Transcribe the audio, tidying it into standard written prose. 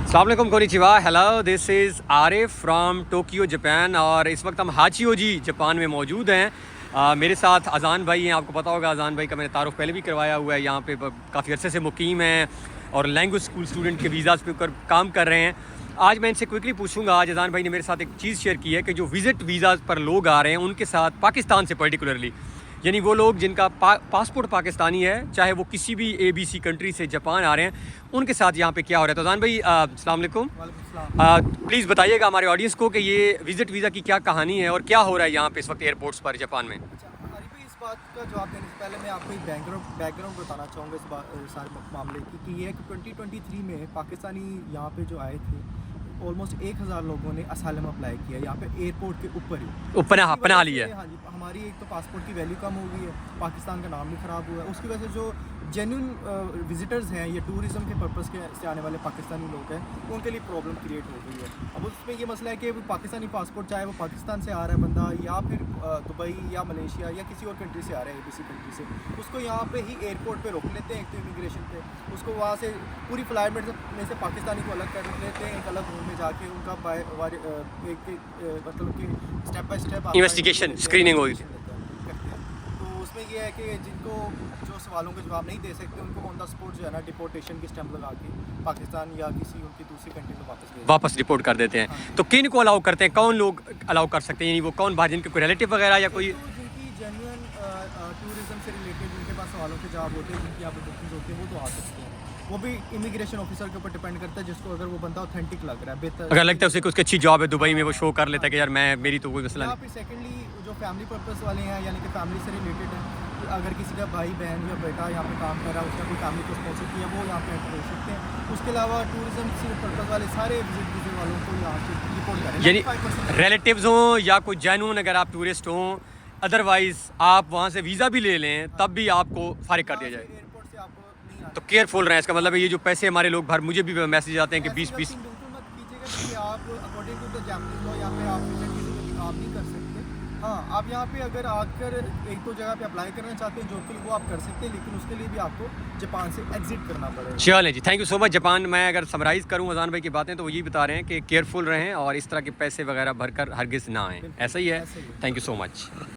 अस्सलाम वालेकुम konnichiwa, hello, this is Arif from Tokyo Japan. और इस वक्त हम हाचियोजी जापान में मौजूद हैं। मेरे साथ अजान भाई हैं। आपको पता होगा अजान भाई का मैंने तारुफ पहले भी करवाया हुआ है। यहाँ पे काफ़ी अरसे से मुकीम हैं और लैंग्वेज स्कूल स्टूडेंट के वीज़ाज़ पे ऊपर काम कर रहे हैं। आज मैं इनसे क्विकली पूछूंगा, आज अजान भाई ने मेरे साथ एक चीज़ शेयर की है कि जो विज़िट वीज़ाज़ पर लोग आ रहे हैं उनके साथ पाकिस्तान से पर्टिकुलरली, यानी वो लोग जिनका पासपोर्ट पाकिस्तानी है, चाहे वो किसी भी ABC कंट्री से जापान आ रहे हैं, उनके साथ यहाँ पे क्या हो रहा है। तो अजान भाई अस्सलाम वालेकुम, प्लीज़ बताइएगा हमारे ऑडियंस को कि ये विज़िट वीज़ा की क्या कहानी है और क्या हो रहा है यहाँ पे इस वक्त एयरपोर्ट्स पर जापान में। अच्छा आरिफ भाई, इस बात का जवाब देने से पहले मैं आपको एक बैकग्राउंड बताना चाहूँगा इस सारे मामले की कि ये 2023 में पाकिस्तानी यहाँ पे जो आए थे, ऑलमोस्ट 1000 लोगों ने असाइलम अप्लाई किया यहाँ पे एयरपोर्ट के ऊपर ही। पनाह ली है। हाँ जी, हमारी एक तो पासपोर्ट की वैल्यू कम हो गई है, पाकिस्तान का नाम भी ख़राब हुआ है। उसकी वजह से जो जेन्युइन विजिटर्स हैं, ये टूरिज़म के पर्पज़ से आने वाले पाकिस्तानी लोग हैं, उनके लिए प्रॉब्लम क्रिएट हो गई है। अब उसमें ये मसला है कि वो पाकिस्तानी पासपोर्ट, चाहे वो पाकिस्तान से आ रहा है बंदा या फिर दुबई या मलेशिया या किसी और कंट्री से आ रहा है, ABC कंट्री से, उसको यहाँ पे ही एयरपोर्ट पे रोक लेते हैं। एक तो इमिग्रेशन पे उसको वहाँ से पूरी फ्लाइट में से पाकिस्तानी को अलग कर लेते हैं, एक अलग रूम में जाके उनका मतलब कि step by step investigation screening होगी। तो उसमें यह है कि जिनको जो सवालों के जवाब नहीं दे सकते, उनको ऑन द स्पॉट जो है ना डिपोर्टेशन की स्टैंप लगा के पाकिस्तान या किसी उनकी दूसरी कंट्री में वापस रिपोर्ट कर देते हैं। हाँ। तो किन को अलाउ करते हैं, कौन लोग अलाउ कर सकते हैं, यानी वो कौन बाहर जिनके कोई रिलेटिव वगैरह या कोई तो जिनकी जेन्युइन टूरिज्म से रिलेटेड जिनके पास सवालों के जवाब होते हैं, जिनकी यहाँ पे बुकिंग होती है, वो तो आ सकते हैं। वो भी इमिग्रेशन ऑफिसर के ऊपर डिपेंड करता है, जिसको अगर वो बंदा ऑथेंटिक लग रहा है, बेहतर अगर लगता है उसे कि उसकी अच्छी जॉब है दुबई में, वो शो कर लेता है कि यार मैं मेरी तो कोई मसला या नहीं। फिर सेकेंडली जो फैमिली पर्पस वाले हैं, यानी कि फैमिली से रिलेटेड है, कि अगर किसी का भाई बहन या बेटा यहाँ पे काम कर रहा है, उसका कोई फैमिली को स्पॉन्सर किया, वो यहाँ पे एंटर हो सकते हैं। उसके अलावा टूरिज्म से पर्पस वाले सारे विजिट वालों को यहाँ से रिपोर्ट करें, यानी रिलेटिव्स हों या कोई जेन्युइन अगर आप टूरिस्ट हों, अदरवाइज आप वहाँ से वीज़ा भी ले लें तब भी आपको फारिग कर दिया जाए। एयरपोर्ट से आपको नहीं तो केयरफुल रहें। इसका मतलब है ये जो पैसे हमारे लोग भर, मुझे भी मैसेज आते हैं कि 20-20 बिल्कुल मत कीजिएगा कि आप according to the Japanese law यहाँ पे आप विजिट किसी को भी काम नहीं कर सकते। हाँ, आप यहाँ पे अगर आकर एक दो जगह पे अप्लाई करना चाहते हैं जॉब के लिए, वो आप कर सकते हैं, लेकिन उसके लिए भी आपको जापान से एग्जिट करना पड़ेगा। चलें जी, thank you so much. Japan मैं अगर समराइज़ करूँ अजान भाई की बातें, तो वो ये बता रहे हैं कि केयरफुल रहें और इस तरह के पैसे वगैरह भरकर हरगिज़ ना आएँ। ऐसा ही है। Thank you so much.